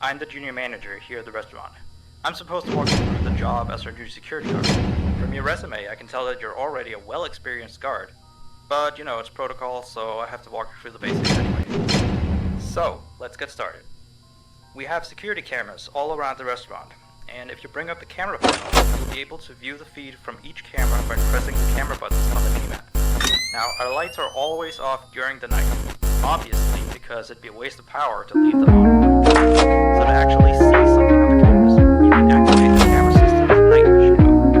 I'm the junior manager here at the restaurant. I'm supposed to walk you through the job as our new security guard. From your resume, I can tell that you're already a well-experienced guard. But, it's protocol, so I have to walk you through the basics anyway. So, let's get started. We have security cameras all around the restaurant, and if you bring up the camera panel, you'll be able to view the feed from each camera by pressing the camera buttons on the mini-map. Now, our lights are always off during the night, obviously because it'd be a waste of power to leave them on. So to actually see something on the cameras, you can activate the camera system's night vision mode.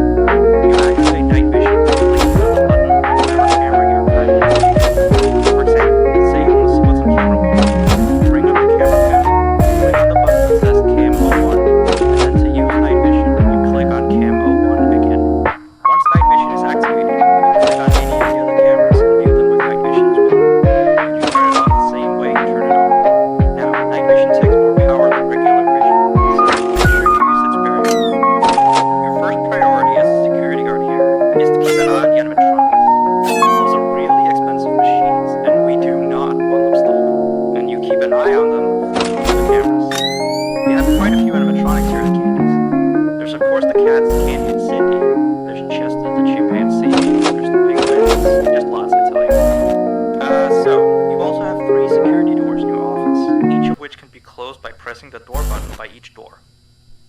You activate night vision by clicking on the button on whatever camera you're currently using. For example, say you want to see what's on camera 1. Bring up the camera panel, click on the button that says Cam 01, and then to use night vision, you click on Cam 01 again. Once night vision is activated, you can click on any of the other cameras and view them with night vision as well. You turn it off the same way you turn it on. Now, night vision takes more power than regular vision, so make sure you use it sparingly. Your first priority as a security guard here is to keep an eye on the animatronics. Those are really expensive machines, and we do not want them stolen. And you keep an eye on them through the cameras. We have quite a few animatronics here at Cndys. There's of course the cats, Candy and Cindy. There's Chester the chimpanzee. There's the penguins. Just lots, I tell you. So you also have 3 security doors in your office, each of which can be closed by pressing the door button by each door.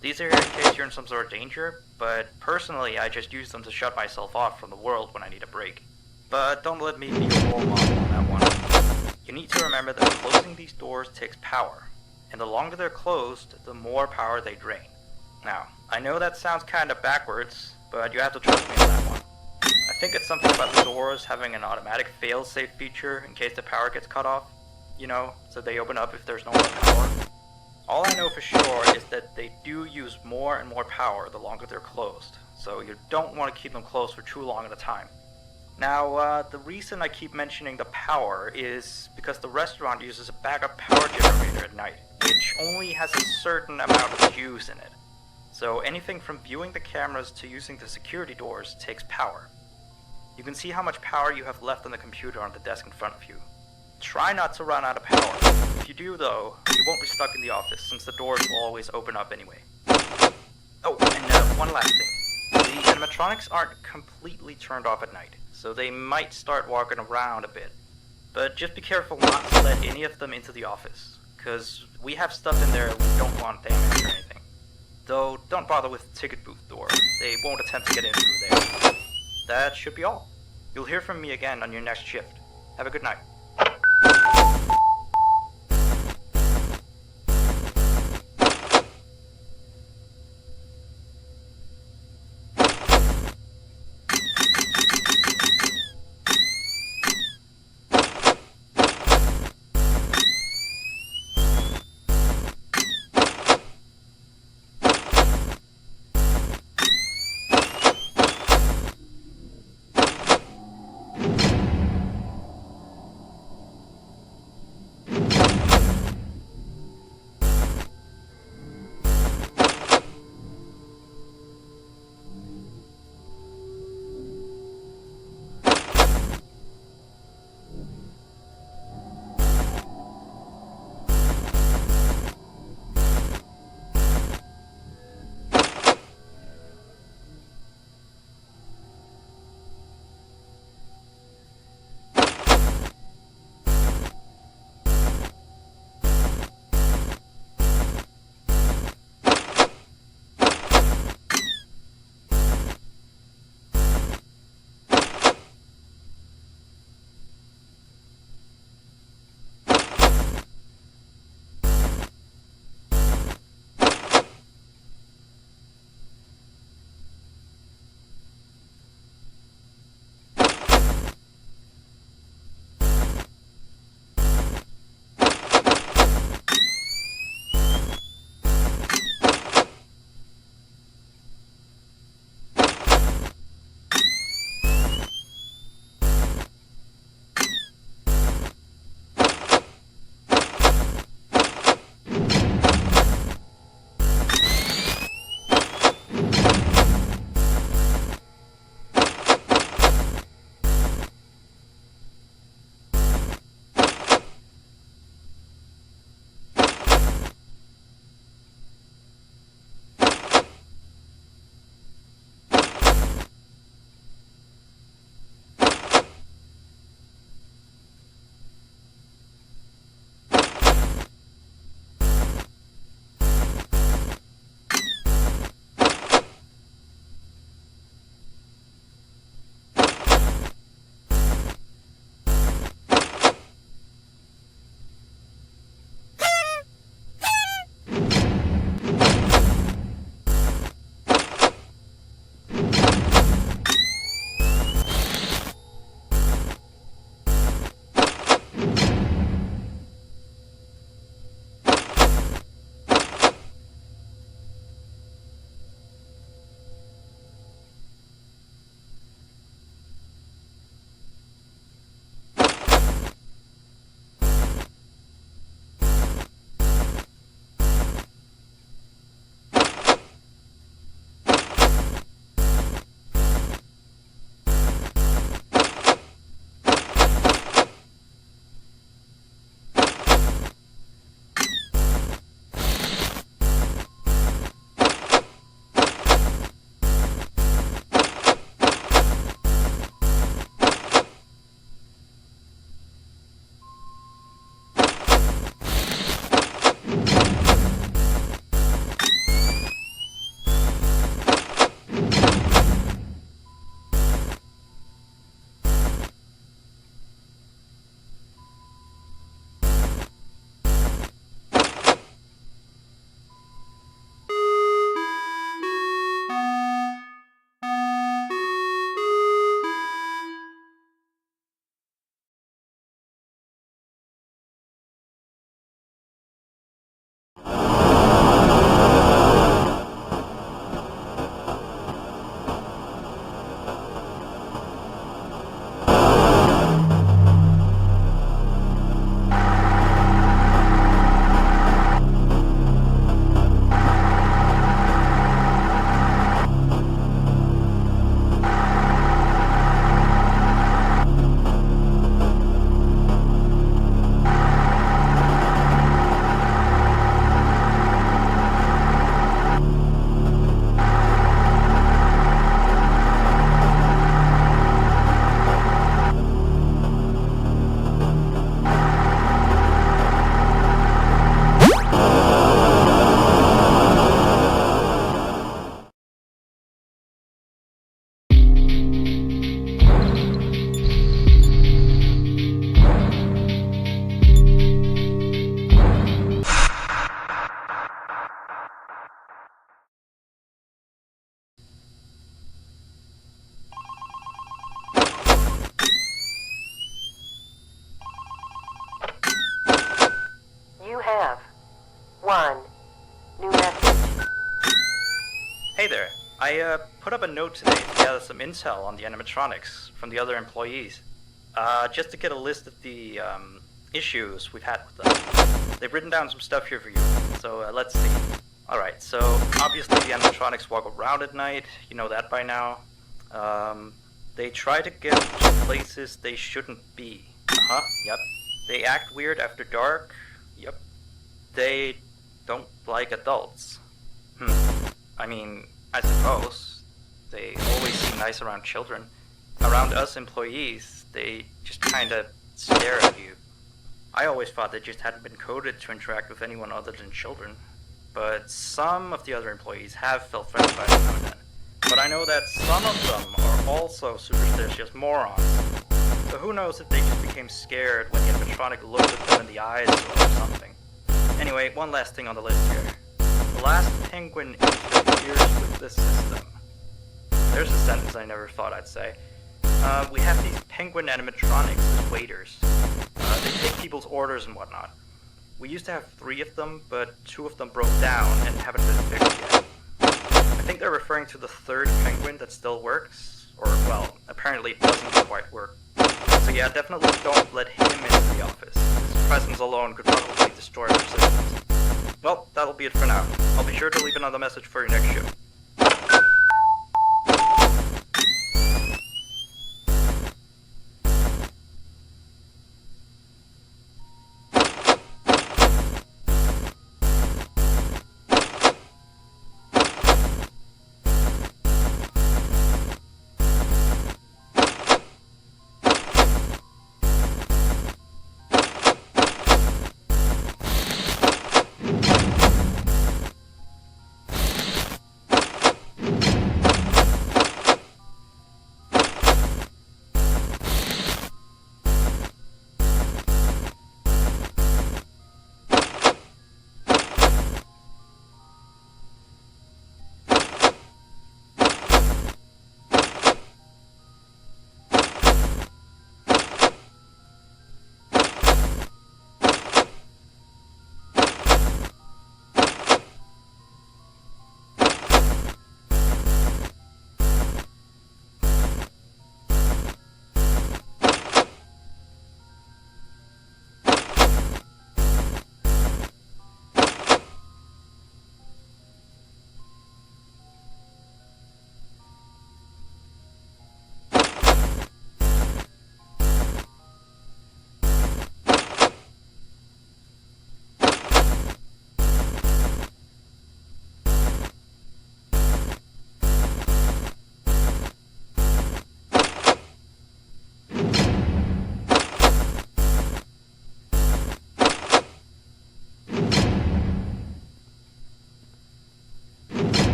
These are here in case you're in some sort of danger, but personally I just use them to shut myself off from the world when I need a break. But don't let me be your role model on that one. You need to remember that closing these doors takes power, and the longer they're closed, the more power they drain. Now, I know that sounds kinda backwards, but you have to trust me on that one. I think it's something about the doors having an automatic fail-safe feature in case the power gets cut off, so they open up if there's no more power. All I know for sure is that they do use more and more power the longer they're closed, so you don't want to keep them closed for too long at a time. Now, the reason I keep mentioning the power is because the restaurant uses a backup power generator at night, which only has a certain amount of juice in it. So anything from viewing the cameras to using the security doors takes power. You can see how much power you have left on the computer on the desk in front of you. Try not to run out of power. If you do though, you won't be stuck in the office since the doors will always open up anyway. Oh, and one last thing. The animatronics aren't completely turned off at night, so they might start walking around a bit. But just be careful not to let any of them into the office, cause we have stuff in there we don't want damaged or anything. Though, don't bother with the ticket booth door. They won't attempt to get in through there. That should be all. You'll hear from me again on your next shift. Have a good night. New message. Hey there. I put up a note today to gather some intel on the animatronics from the other employees. Just to get a list of the issues we've had with them. They've written down some stuff here for you. So let's see. Alright, so obviously the animatronics walk around at night. You know that by now. They try to get to places they shouldn't be. Yep. They act weird after dark. Yep. They don't like adults. I mean, I suppose. They always seem nice around children. Around us employees, they just kinda stare at you. I always thought they just hadn't been coded to interact with anyone other than children. But some of the other employees have felt threatened by them now and then. But I know that some of them are also superstitious morons. So who knows if they just became scared when the animatronic looked at them in the eyes or something. Anyway, one last thing on the list here. The last penguin interferes with the system. There's a sentence I never thought I'd say. We have these penguin animatronics as waiters. They take people's orders and whatnot. We used to have 3 of them, but 2 of them broke down and haven't been fixed yet. I think they're referring to the 3rd penguin that still works, or, well, apparently it doesn't quite work. So yeah, definitely don't let him into the office. His presence alone could probably destroy our systems. Well, that'll be it for now. I'll be sure to leave another message for your next shift.